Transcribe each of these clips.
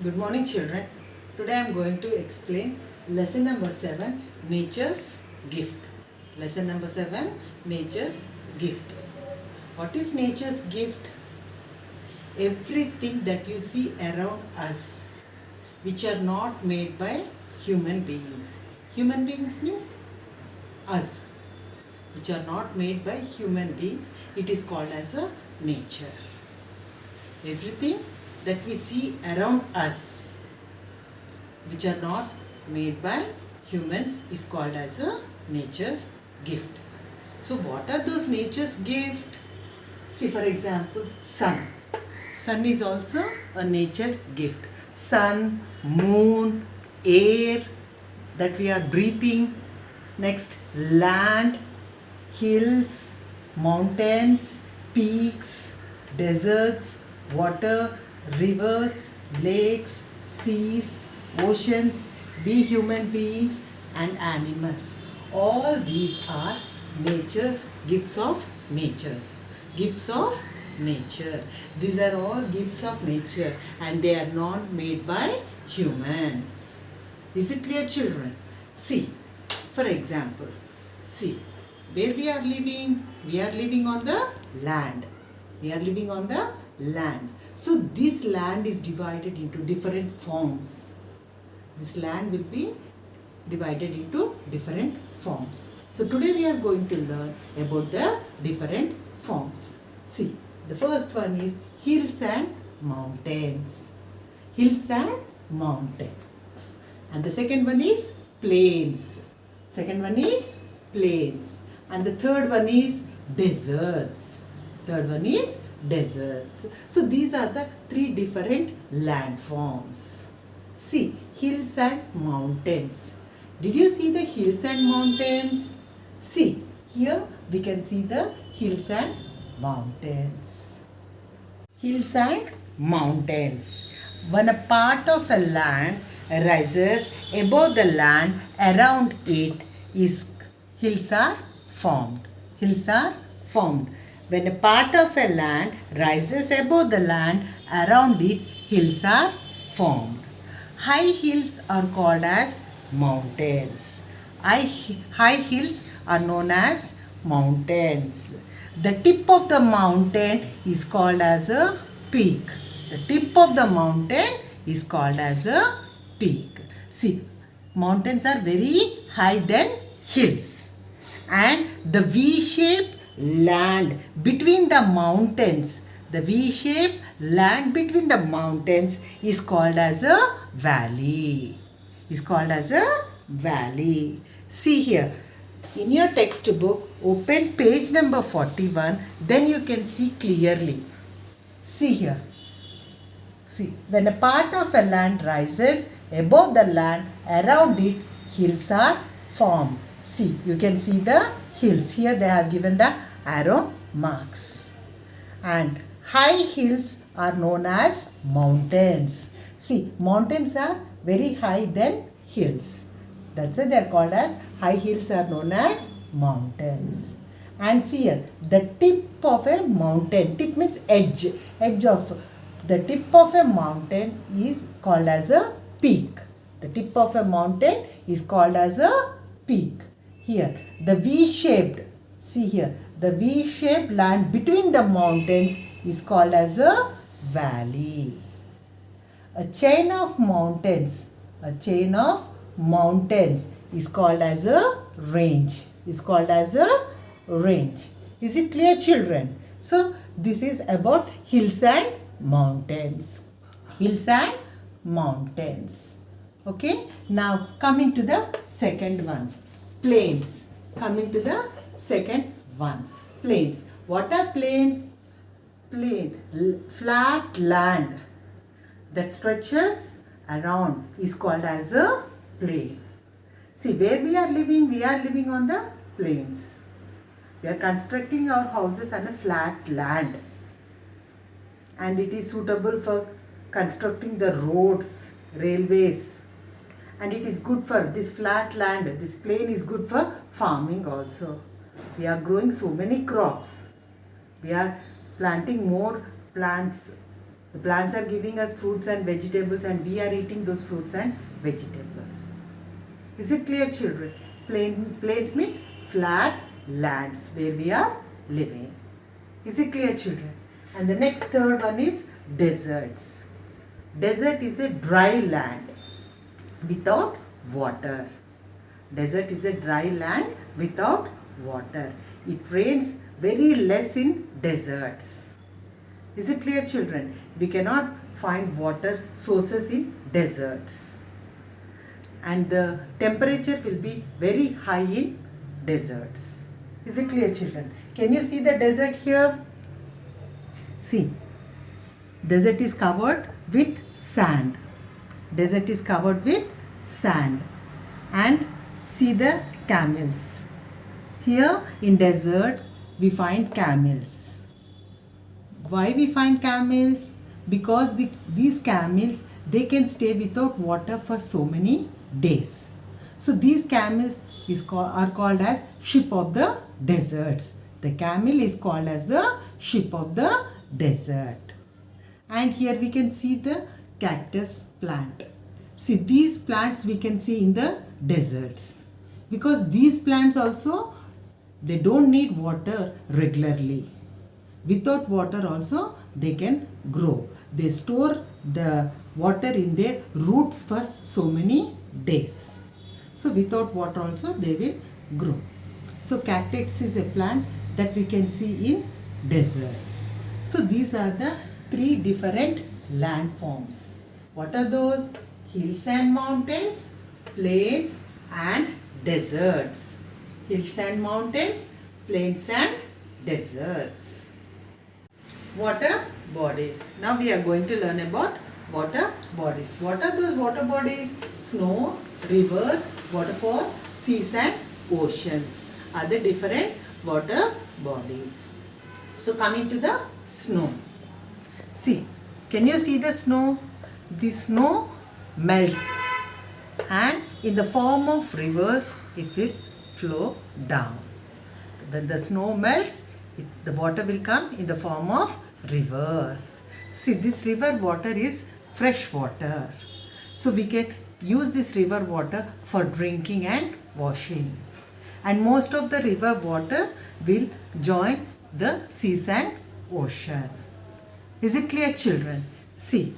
Good morning, children. Today I am going to explain lesson number 7, Nature's Gift. Lesson number 7, Nature's Gift. What is nature's gift? Everything that you see around us, which are not made by human beings. Human beings means us, which are not made by human beings. It is called as a nature. Everything that we see around us, which are not made by humans, is called as a nature's gift. So what are those nature's gift? See, for example, sun. Sun is also a nature gift. Sun, moon, air that we are breathing. Next, land, hills, mountains, peaks, deserts, water, rivers, lakes, seas, oceans, we human beings and animals. All these are nature's gifts of nature. Gifts of nature. These are all gifts of nature and they are not made by humans. Is it clear, children? See, for example, see, where we are living on the land. We are living on the land. So this land is divided into different forms. This land will be divided into different forms. So today we are going to learn about the different forms. See, the first one is hills and mountains. Hills and mountains. And the second one is plains. Second one is plains. And the third one is deserts. Third one is deserts. So these are the three different landforms. See, hills and mountains. Did you see the hills and mountains? See, here we can see the hills and mountains. Hills and mountains. When a part of a land rises above the land around it, hills are formed. Hills are formed. When a part of a land rises above the land around it, hills are formed. High hills are called as mountains. High hills are known as mountains. The tip of the mountain is called as a peak. The tip of the mountain is called as a peak. See, mountains are very high than hills. And the V-shaped land between the mountains, the V-shaped land between the mountains is called as a valley. Is called as a valley. See here, in your textbook, open page number 41, then you can see clearly. See here. See, when a part of a land rises above the land around it, hills are formed. See, you can see the hills. Here they have given the arrow marks. And high hills are known as mountains. See, mountains are very high than hills. That's why they are called as high hills are known as mountains. And see here, the tip of a mountain, tip means edge. Edge of the tip of a mountain is called as a peak. The tip of a mountain is called as a peak. Here, the V-shaped, see here, the V-shaped land between the mountains is called as a valley. A chain of mountains is called as a range. Is called as a range. Is it clear, children? So, this is about hills and mountains. Hills and mountains. Okay. Now, coming to the second one. Plains. Coming to the second one. Plains. What are plains? Plain. Flat land that stretches around is called as a plain. See, where we are living on the plains. We are constructing our houses on a flat land. And it is suitable for constructing the roads, railways. And it is good for this flat land. This plain is good for farming also. We are growing so many crops. We are planting more plants The plants are giving us fruits and vegetables, and we are eating those fruits and vegetables. Is it clear, children? Plains means flat lands where we are living. Is it clear, children? And the next third one is deserts. Desert is a dry land without water. Desert is a dry land without water. It rains very less in deserts. Is it clear, children? We cannot find water sources in deserts. And the temperature will be very high in deserts. Is it clear, children? Can you see the desert here? See, desert is covered with sand. Desert is covered with sand. And see the camels. Here in deserts we find camels. Why we find camels? Because these camels, they can stay without water for so many days. So these camels are called as sheep of the deserts. The camel is called as the sheep of the desert. And here we can see the cactus plant. See, these plants we can see in the deserts. Because these plants also, they don't need water regularly. Without water also they can grow. They store the water in their roots for so many days. So without water also they will grow. So cactus is a plant that we can see in deserts. So these are the three different landforms. What are those? Hills and mountains, plains and deserts. Hills and mountains, plains and deserts. Water bodies. Now we are going to learn about water bodies. What are those water bodies? Snow, rivers, waterfall, seas and oceans are the different water bodies. So coming to the snow. See, can you see the snow? The snow melts and in the form of rivers it will flow down. When the snow melts, the water will come in the form of rivers. See, this river water is fresh water. So we can use this river water for drinking and washing. And most of the river water will join the seas and ocean. Is it clear, children? See,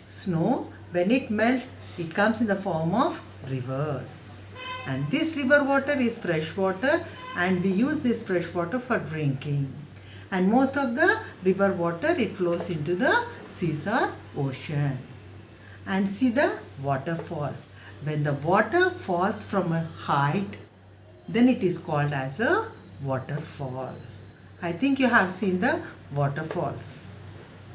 snow, when it melts, it comes in the form of rivers. And this river water is fresh water, and we use this fresh water for drinking. And most of the river water, it flows into the seas or ocean. And see the waterfall. When the water falls from a height, then it is called as a waterfall. I think you have seen the waterfalls.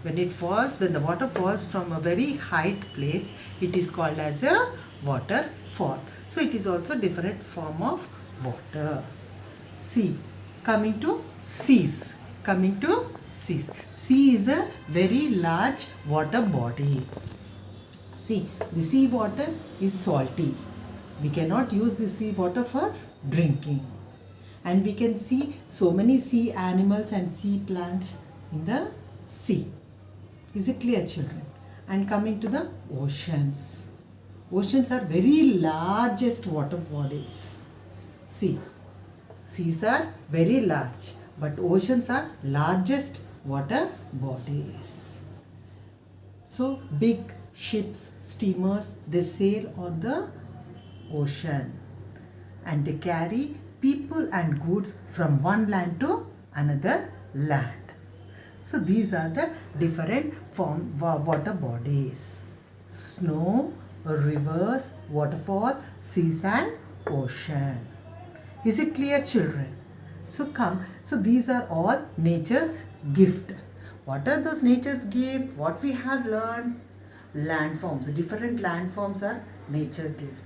When the water falls from a very height place, it is called as a waterfall. So it is also different form of water. See, coming to seas. Sea is a very large water body. See, the sea water is salty. We cannot use the sea water for drinking. And we can see so many sea animals and sea plants in the sea. Is it clear, children? And coming to the oceans. Oceans are very largest water bodies. See, seas are very large, but oceans are largest water bodies. So big ships, steamers, they sail on the ocean and they carry people and goods from one land to another land. So these are the different water bodies. Snow, rivers, waterfall, seas and ocean. Is it clear, children? So these are all nature's gift. What are those nature's gift? What we have learned? Landforms. Different landforms are nature gift.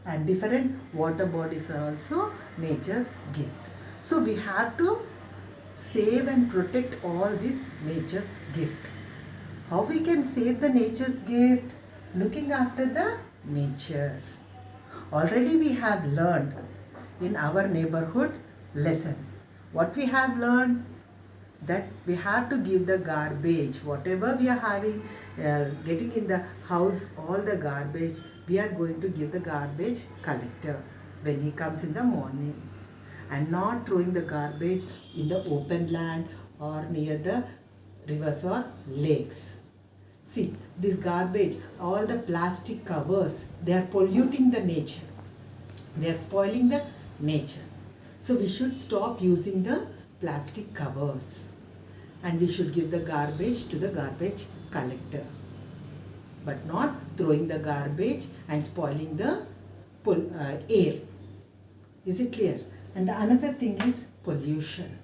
And different water bodies are also nature's gift. So we have to save and protect all this nature's gift. How we can save the nature's gift? Looking after the nature. Already we have learned in our neighborhood lesson. What we have learned? that we have to give the garbage, whatever we are having, getting in the house, all the garbage, we are going to give the garbage collector when he comes in the morning, and not throwing the garbage in the open land or near the rivers or lakes. See, this garbage, all the plastic covers, they are polluting the nature. They are spoiling the nature. So we should stop using the plastic covers, and we should give the garbage to the garbage collector, but not throwing the garbage and spoiling the air. Is it clear? And the another thing is pollution.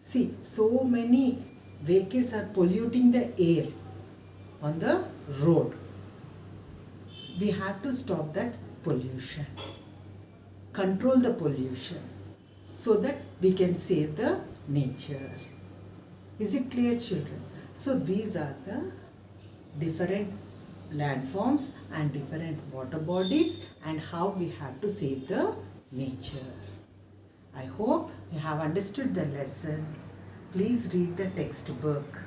See, so many vehicles are polluting the air on the road. We have to stop that pollution, control the pollution, so that we can save the nature. Is it clear, children? So these are the different landforms and different water bodies, and how we have to save the nature. I hope you have understood the lesson. Please read the textbook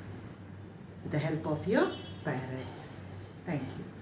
with the help of your parents. Thank you.